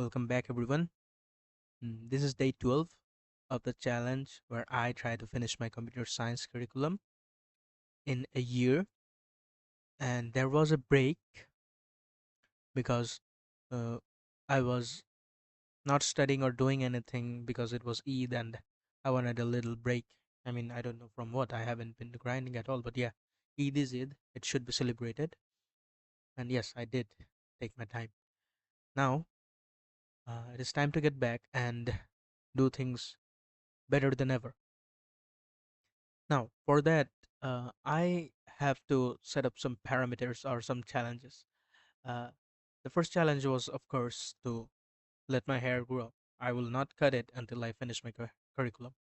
Welcome back, everyone. This is day 12 of the challenge where I try to finish my computer science curriculum in a year. And there was a break because uh, I was not studying or doing anything because it was Eid and I wanted a little break. I mean, I don't know from what. I haven't been grinding at all, but yeah, Eid is Eid. It should be celebrated. And yes, I did take my time. Now, it is time to get back and do things better than ever. Now, for that, I have to set up some parameters or some challenges. Uh, the first challenge was, of course, to let my hair grow. I will not cut it until I finish my curriculum.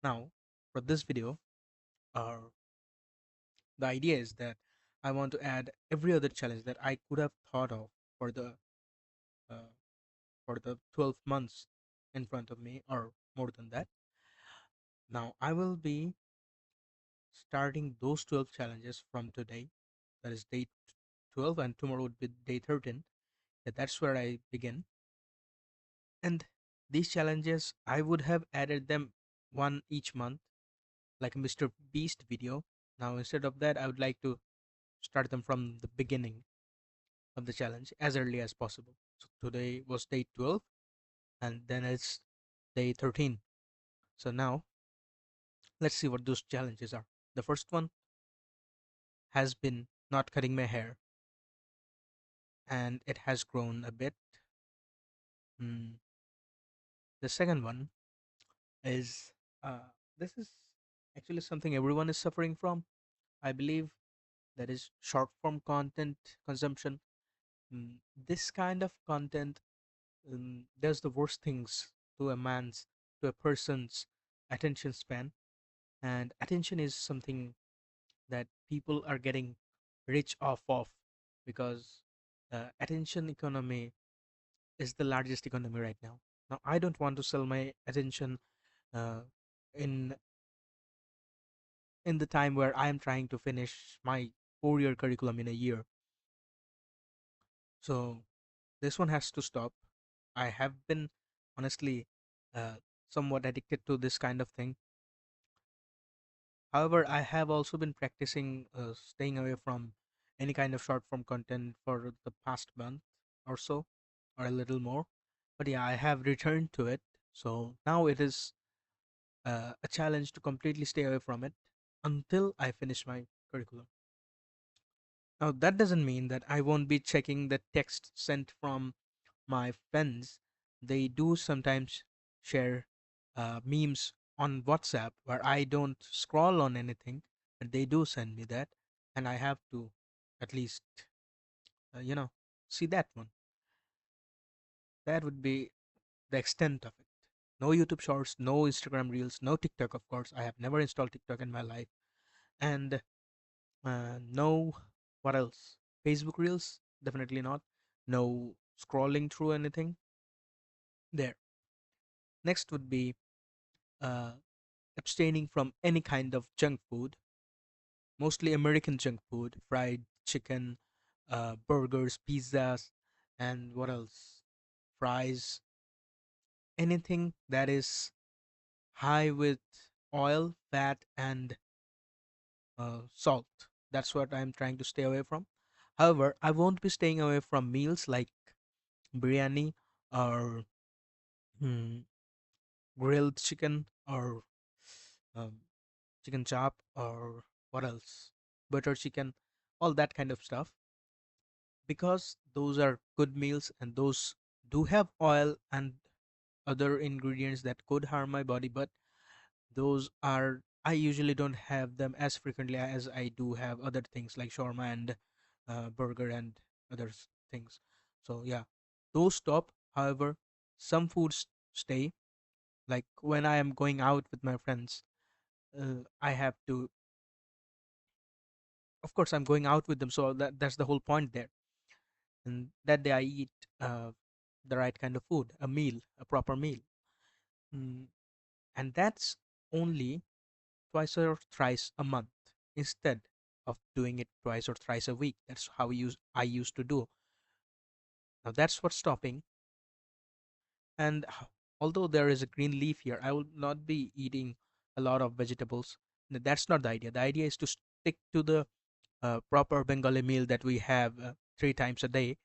Now, for this video, uh, the idea is that I want to add every other challenge that I could have thought of for the uh, 12 months in front of me, or more than that. Now, I will be starting those 12 challenges from today. That is day 12, and tomorrow would be day 13. Yeah, that's where I begin. And these challenges, I would have added them one each month, like a Mr. Beast video. Now, instead of that, I would like to start them from the beginning of the challenge as early as possible. So today was day 12, and then it's day 13. So now, let's see what those challenges are. The first one has been not cutting my hair, and it has grown a bit. Mm, The second one is this is actually something everyone is suffering from. I believe that is short form content consumption. This kind of content does the worst things to to a person's attention span. And attention is something that people are getting rich off of because attention economy is the largest economy right now. Now, I don't want to sell my attention uh, in in the time where I am trying to finish my 4 year curriculum in a year. So this one has to stop. I have been honestly uh, somewhat addicted to this kind of thing. However, I have also been practicing staying away from any kind of short form content for the past month or so, or a little more. But yeah, I have returned to it. So now it is a challenge to completely stay away from it until I finish my curriculum. Now, that doesn't mean that I won't be checking the text sent from my friends. They do sometimes share memes on WhatsApp where I don't scroll on anything, but they do send me that, and I have to at least, uh, you know, see that one. That would be the extent of it. No YouTube Shorts, no Instagram Reels, no TikTok, of course. I have never installed TikTok in my life. And no, what else? Facebook Reels? Definitely not. No scrolling through anything there. Next would be uh, abstaining from any kind of junk food, mostly American junk food, fried chicken, burgers, pizzas, and what else? Fries, anything that is high with oil, fat, and salt. That's what I'm trying to stay away from. However, I won't be staying away from meals like biryani or hmm, grilled chicken or um, chicken chop or what else? Butter chicken, all that kind of stuff. Because those are good meals and those do have oil and other ingredients that could harm my body, but those are I usually don't have them as frequently as I do have other things like shawarma and burger and other things. So yeah, those stop. However, some foods stay. Like when I am going out with my friends, I have to. Of course, I'm going out with them, so that's the whole point there. And that day, I eat the right kind of food, a meal, a proper meal, mm, and that's only twice or thrice a month instead of doing it twice or thrice a week. That's how I used to do. Now that's what's stopping. And although there is a green leaf here, I will not be eating a lot of vegetables. That's not the idea. The idea is to stick to the proper Bengali meal that we have 3 times a day: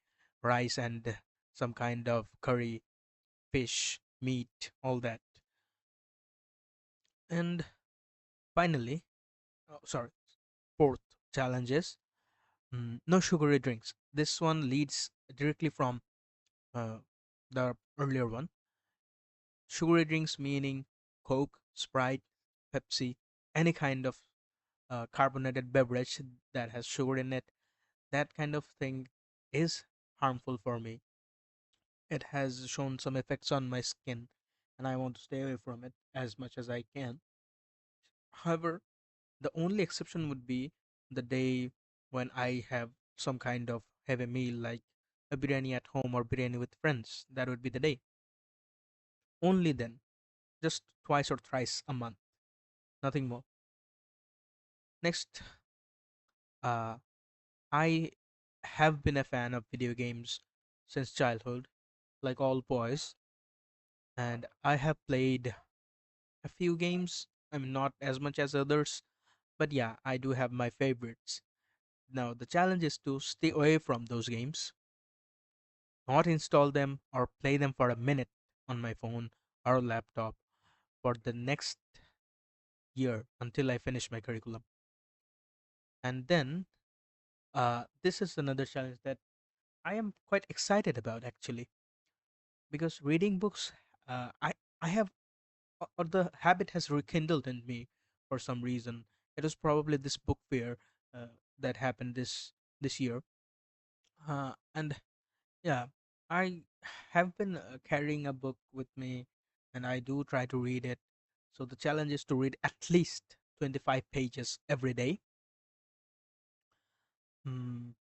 rice and some kind of curry, fish, meat, all that. And finally, sorry, fourth challenge is no sugary drinks. This one leads directly from uh, the earlier one. Sugary drinks meaning Coke, Sprite, Pepsi, any kind of carbonated beverage that has sugar in it. That kind of thing is harmful for me. It has shown some effects on my skin, and I want to stay away from it as much as I can. However, the only exception would be the day when I have some kind of heavy meal like a biryani at home or biryani with friends. That would be the day. Only then, just twice or thrice a month, nothing more. Next, uh, I have been a fan of video games since childhood, like all boys, and I have played a few games. I mean, not as much as others, but yeah, I do have my favorites. Now, the challenge is to stay away from those games, not install them or play them for a minute on my phone or laptop for the next year until I finish my curriculum. And then, this is another challenge that I am quite excited about actually, because reading books, I have, or the habit has rekindled in me for some reason. It was probably this book fair that happened this year, and yeah, I have been carrying a book with me, and I do try to read it. So the challenge is to read at least 25 pages every day. Mm,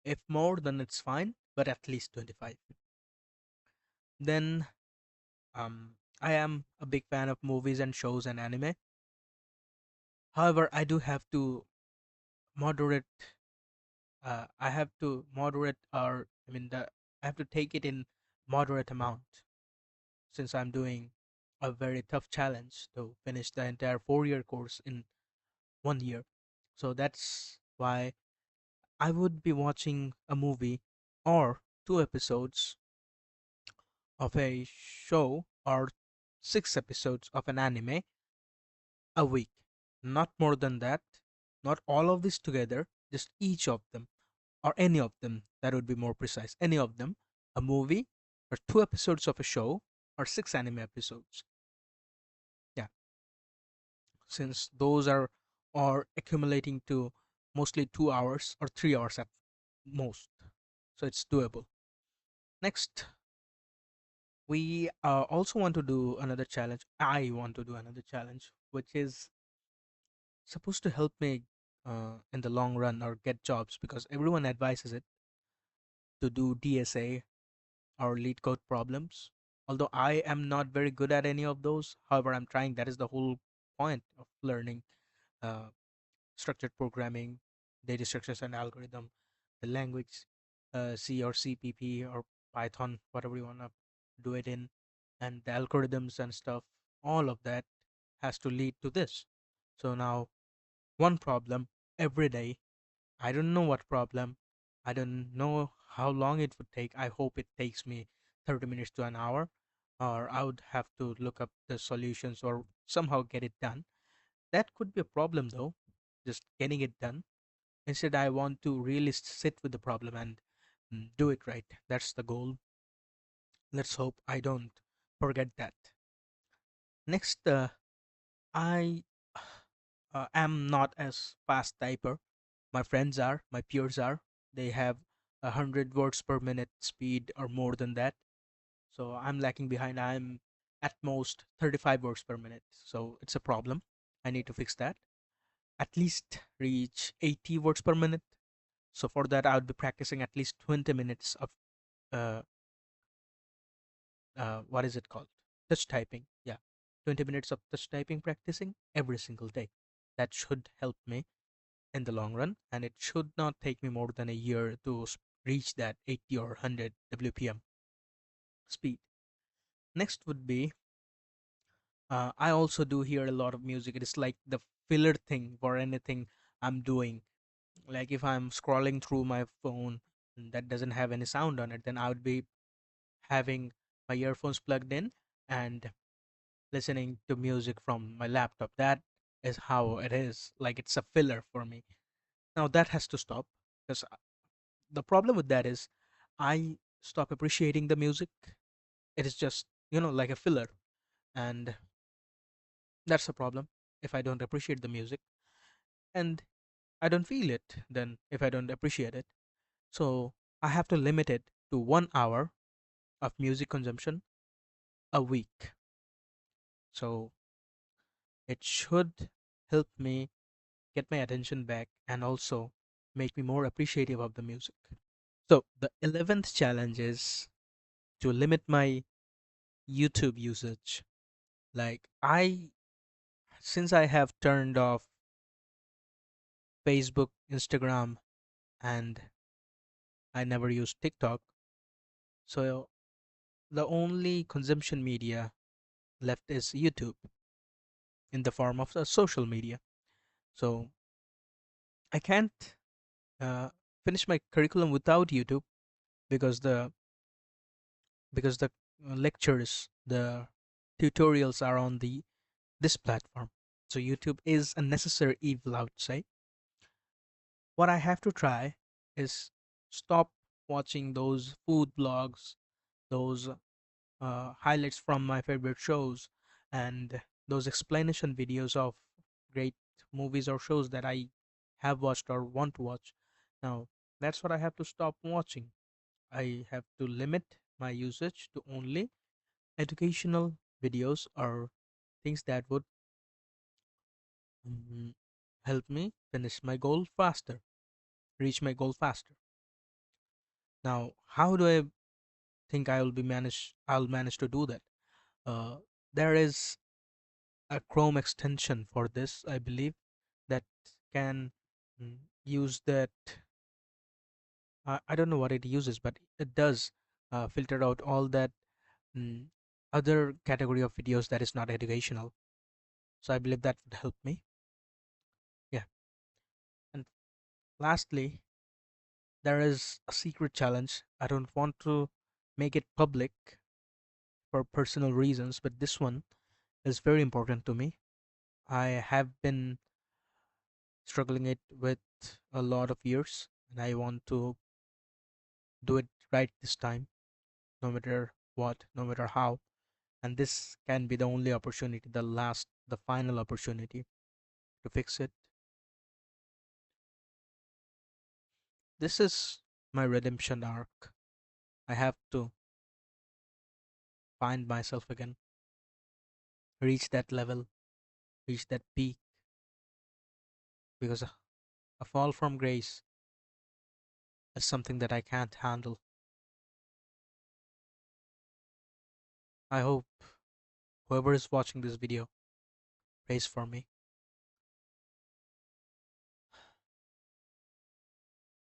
if more, then it's fine, but at least 25. Then, I am a big fan of movies and shows and anime. However, I do have to moderate. I have to moderate, or I mean, I have to take it in moderate amount, since I'm doing a very tough challenge to finish the entire 4 year course in 1 year. So that's why I would be watching a movie or 2 episodes of a show or 6 episodes of an anime a week. Not more than that. Not all of this together, just each of them, or any of them, that would be more precise. Any of them, a movie, or 2 episodes of a show, or 6 anime episodes. Yeah, since those are accumulating to mostly 2 hours or 3 hours at most. So it's doable. Next, we also want to do another challenge. I want to do another challenge, which is supposed to help me in the long run or get jobs, because everyone advises it to do DSA or lead code problems. Although I am not very good at any of those, however, I'm trying. That is the whole point of learning uh, structured programming, data structures and algorithm, the language, C or CPP or Python, whatever you want to do it in, and the algorithms and stuff. All of that has to lead to this. So now, one problem every day. I don't know what problem. I don't know how long it would take. I hope it takes me 30 minutes to an hour, or I would have to look up the solutions or somehow get it done. That could be a problem though, just getting it done. Instead, I want to really sit with the problem and do it right. That's the goal. Let's hope I don't forget that. Next, I am not as fast typer. My friends are, my peers are. They have 100 words per minute speed or more than that. So I'm lacking behind. I'm at most 35 words per minute. So it's a problem. I need to fix that. At least reach 80 words per minute. So for that, I would be practicing at least 20 minutes of uh, what is it called? Touch typing. Yeah, 20 minutes of touch typing practicing every single day. That should help me in the long run, and it should not take me more than a year to reach that 80 or 100 WPM speed. Next would be, I also do hear a lot of music. It is like the filler thing for anything I'm doing. Like if I'm scrolling through my phone that doesn't have any sound on it, then I would be having my earphones plugged in and listening to music from my laptop. That is how it is. Like it's a filler for me. Now that has to stop, because the problem with that is I stop appreciating the music. It is just, like a filler. And that's a problem if I don't appreciate the music. And I don't feel it then if I don't appreciate it. So I have to limit it to 1 hour of music consumption a week. So it should help me get my attention back and also make me more appreciative of the music. So the 11th challenge is to limit my YouTube usage. Like since I have turned off Facebook, Instagram, and I never use TikTok, so the only consumption media left is YouTube in the form of a social media. So I can't uh, finish my curriculum without YouTube, because the lectures, the tutorials are on the this platform. So YouTube is a necessary evil, I would say. What I have to try is stop watching those food blogs, those highlights from my favorite shows, and those explanation videos of great movies or shows that I have watched or want to watch. Now, that's what I have to stop watching. I have to limit my usage to only educational videos or things that would mm, help me finish my goal faster, reach my goal faster. Now, how do I think I'll manage to do that? Uh, there is a Chrome extension for this, I believe, that can use that. I don't know what it uses, but it does filter out all that mm, other category of videos that is not educational. So I believe that would help me. Yeah. And lastly, there is a secret challenge. I don't want to make it public for personal reasons, but this one is very important to me. I have been struggling it with a lot of years, and I want to do it right this time, no matter what, no matter how. And this can be the only opportunity, the final opportunity to fix it. This is my redemption arc. I have to find myself again, reach that level, reach that peak, because a fall from grace is something that I can't handle. I hope whoever is watching this video prays for me.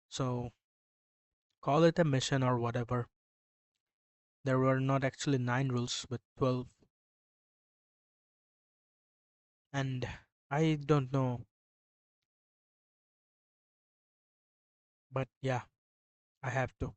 So, call it a mission or whatever. There were not actually 9 rules, but 12. And I don't know, but yeah, I have to.